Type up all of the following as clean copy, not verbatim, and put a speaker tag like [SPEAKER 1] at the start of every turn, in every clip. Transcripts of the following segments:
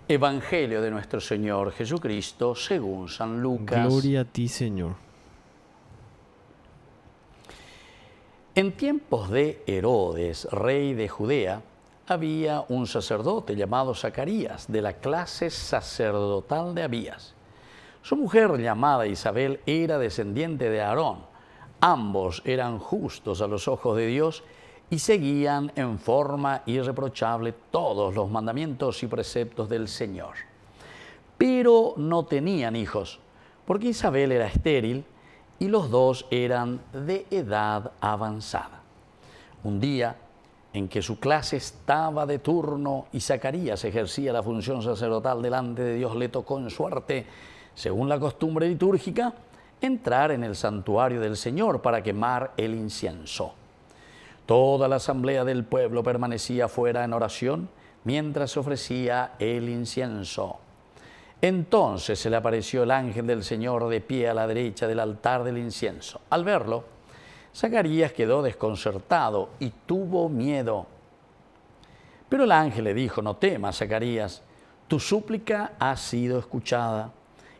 [SPEAKER 1] Evangelio de nuestro Señor Jesucristo según San Lucas.
[SPEAKER 2] Gloria a ti, Señor.
[SPEAKER 1] En tiempos de Herodes, rey de Judea, había un sacerdote llamado Zacarías, de la clase sacerdotal de Abías. Su mujer, llamada Isabel, era descendiente de Aarón. Ambos eran justos a los ojos de Dios y seguían en forma irreprochable todos los mandamientos y preceptos del Señor. Pero no tenían hijos, porque Isabel era estéril y los dos eran de edad avanzada. Un día en que su clase estaba de turno y Zacarías ejercía la función sacerdotal delante de Dios, le tocó en suerte, según la costumbre litúrgica, entrar en el santuario del Señor para quemar el incienso. Toda la asamblea del pueblo permanecía fuera en oración mientras se ofrecía el incienso. Entonces se le apareció el ángel del Señor de pie a la derecha del altar del incienso. Al verlo, Zacarías quedó desconcertado y tuvo miedo. Pero el ángel le dijo: no temas, Zacarías, tu súplica ha sido escuchada.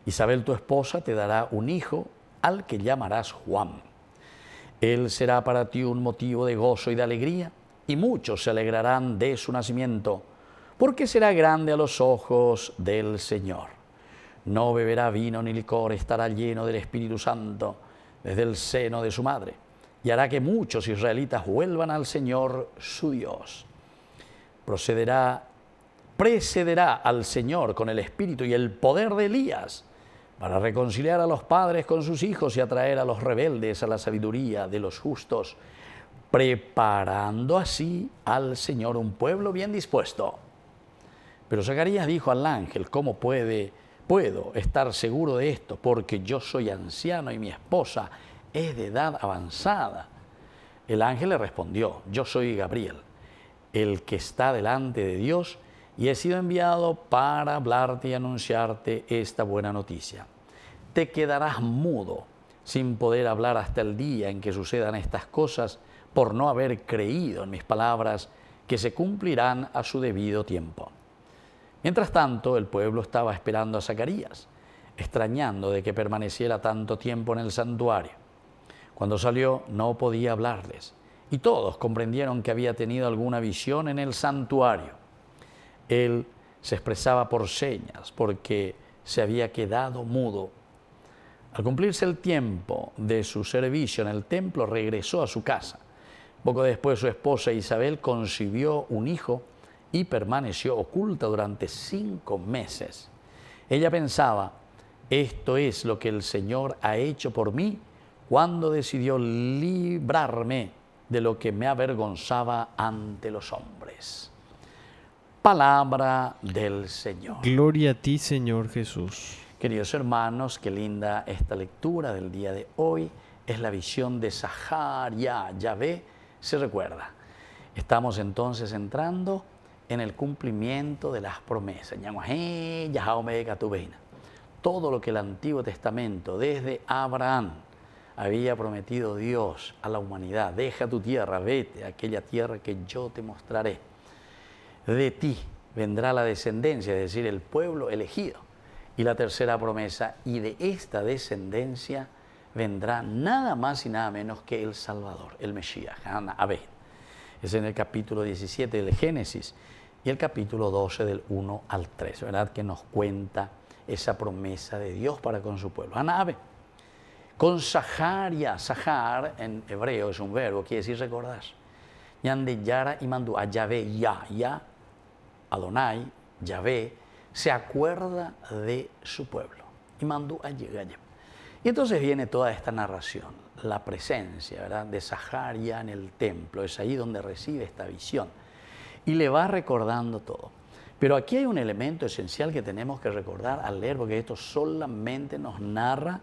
[SPEAKER 1] Isabel, tu esposa, te dará un hijo al que llamarás Juan. Él será para ti un motivo de gozo y de alegría, y muchos se alegrarán de su nacimiento, porque será grande a los ojos del Señor. No beberá vino ni licor, estará lleno del Espíritu Santo desde el seno de su madre, y hará que muchos israelitas vuelvan al Señor su Dios. Precederá al Señor con el espíritu y el poder de Elías, para reconciliar a los padres con sus hijos y atraer a los rebeldes a la sabiduría de los justos, preparando así al Señor un pueblo bien dispuesto. Pero Zacarías dijo al ángel: ¿cómo puedo estar seguro de esto? Porque yo soy anciano y mi esposa es de edad avanzada. El ángel le respondió: yo soy Gabriel, el que está delante de Dios, y he sido enviado para hablarte y anunciarte esta buena noticia. Te quedarás mudo, sin poder hablar hasta el día en que sucedan estas cosas, por no haber creído en mis palabras, que se cumplirán a su debido tiempo. Mientras tanto, el pueblo estaba esperando a Zacarías, extrañando de que permaneciera tanto tiempo en el santuario. Cuando salió, no podía hablarles, y todos comprendieron que había tenido alguna visión en el santuario. Él se expresaba por señas porque se había quedado mudo. Al cumplirse el tiempo de su servicio en el templo, regresó a su casa. Poco después, su esposa Isabel concibió un hijo y permaneció oculta durante 5 meses. Ella pensaba: esto es lo que el Señor ha hecho por mí cuando decidió librarme de lo que me avergonzaba ante los hombres. Palabra del Señor.
[SPEAKER 2] Gloria a ti, Señor Jesús.
[SPEAKER 1] Queridos hermanos, qué linda esta lectura del día de hoy. Es la visión de Zacarías. Yahvé se recuerda. Estamos entonces entrando en el cumplimiento de las promesas. Todo lo que el Antiguo Testamento, desde Abraham, había prometido Dios a la humanidad: deja tu tierra, vete a aquella tierra que yo te mostraré. De ti vendrá la descendencia, es decir, el pueblo elegido. Y la tercera promesa: y de esta descendencia vendrá nada más y nada menos que el Salvador, el Mesías, Abed. Es en el capítulo 17 del Génesis y el capítulo 12 del 1 al 3, ¿verdad? Que nos cuenta esa promesa de Dios para con su pueblo. Abed. Con Zacarías, Zahar en hebreo es un verbo, quiere decir recordar. Yande Yara y mandó a Yahvé, ya, Adonai, Yahvé, se acuerda de su pueblo. Y mandó a llegar. Y entonces viene toda esta narración, la presencia, ¿verdad?, de Zacarías en el templo. Es ahí donde recibe esta visión. Y le va recordando todo. Pero aquí hay un elemento esencial que tenemos que recordar al leer, porque esto solamente nos narra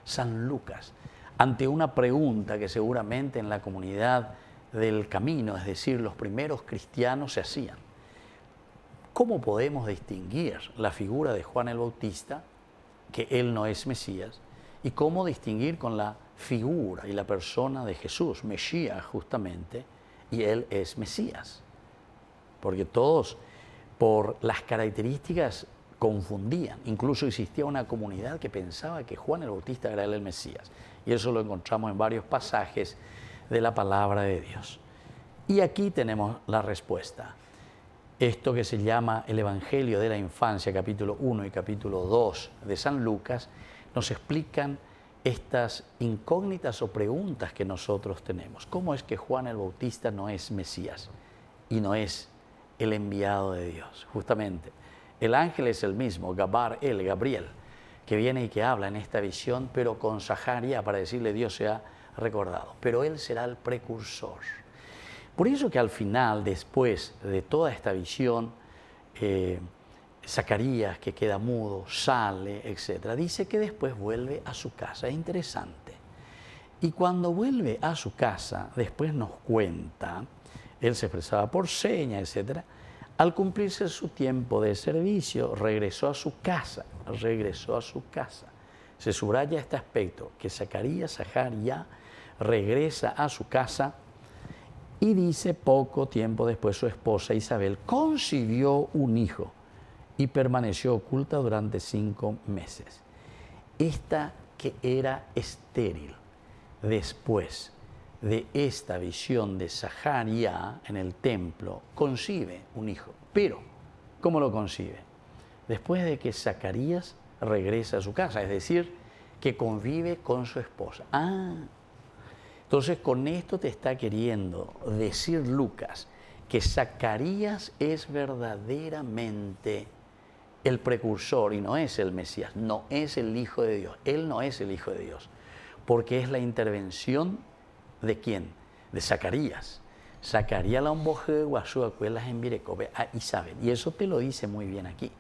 [SPEAKER 1] San Lucas, ante una pregunta que seguramente en la comunidad del camino, es decir, los primeros cristianos, se hacían. ¿Cómo podemos distinguir la figura de Juan el Bautista, que él no es Mesías, y cómo distinguir con la figura y la persona de Jesús, Mesías justamente, y él es Mesías? Porque todos por las características confundían. Incluso existía una comunidad que pensaba que Juan el Bautista era el Mesías. Y eso lo encontramos en varios pasajes de la palabra de Dios. Y aquí tenemos la respuesta. Esto que se llama el Evangelio de la Infancia, capítulo 1 y capítulo 2 de San Lucas, nos explican estas incógnitas o preguntas que nosotros tenemos. ¿Cómo es que Juan el Bautista no es Mesías y no es el enviado de Dios? Justamente, el ángel es el mismo, Gabriel, que viene y que habla en esta visión, pero con Zacarías para decirle Dios se ha recordado. Pero él será el precursor. Por eso que al final, después de toda esta visión, Zacarías, que queda mudo, sale, etc., dice que después vuelve a su casa. Es interesante. Y cuando vuelve a su casa, después nos cuenta, él se expresaba por señas, etc., al cumplirse su tiempo de servicio, regresó a su casa, Se subraya este aspecto, que Zacarías regresa a su casa y dice poco tiempo después su esposa Isabel concibió un hijo y permaneció oculta durante 5 meses. Esta que era estéril, después de esta visión de Zacarías en el templo, concibe un hijo. Pero, ¿cómo lo concibe? Después de que Zacarías regresa a su casa, es decir, que convive con su esposa. Entonces con esto te está queriendo decir Lucas que Zacarías es verdaderamente el precursor y no es el Mesías, no es el Hijo de Dios. Él no es el Hijo de Dios, porque es la intervención ¿de quién? De Zacarías. Zacarías la umboje guasú acuelas en Virecobe a Isabel. Y eso te lo dice muy bien aquí.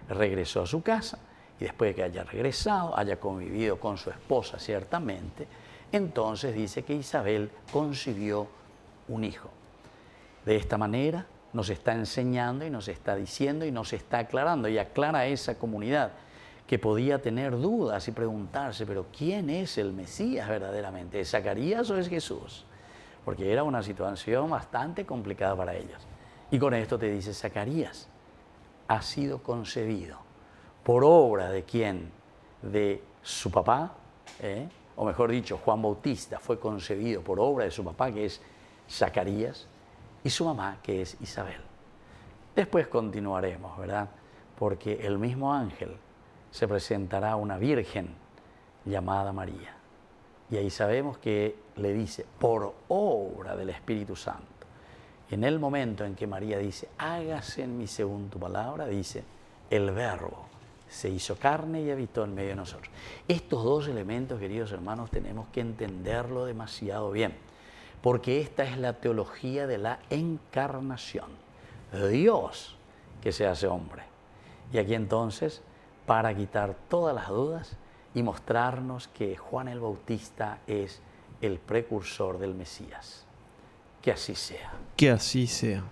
[SPEAKER 1] Regresó a su casa y después de que haya regresado, haya convivido con su esposa ciertamente, entonces dice que Isabel concibió un hijo. De esta manera nos está enseñando y nos está diciendo y nos está aclarando y aclara a esa comunidad que podía tener dudas y preguntarse, pero ¿quién es el Mesías verdaderamente? ¿Es Zacarías o es Jesús? Porque era una situación bastante complicada para ellos. Y con esto te dice, Zacarías ha sido concebido por obra de quién? De su papá, o mejor dicho, Juan Bautista fue concebido por obra de su papá, que es Zacarías, y su mamá, que es Isabel. Después continuaremos, ¿verdad? Porque el mismo ángel se presentará a una virgen llamada María. Y ahí sabemos que le dice, por obra del Espíritu Santo. Y en el momento en que María dice, hágase en mí según tu palabra, dice, el Verbo se hizo carne y habitó en medio de nosotros. Estos dos elementos, queridos hermanos, tenemos que entenderlo demasiado bien, porque esta es la teología de la encarnación. Dios que se hace hombre. Y aquí entonces, para quitar todas las dudas y mostrarnos que Juan el Bautista es el precursor del Mesías. Que así sea.
[SPEAKER 2] Que así sea.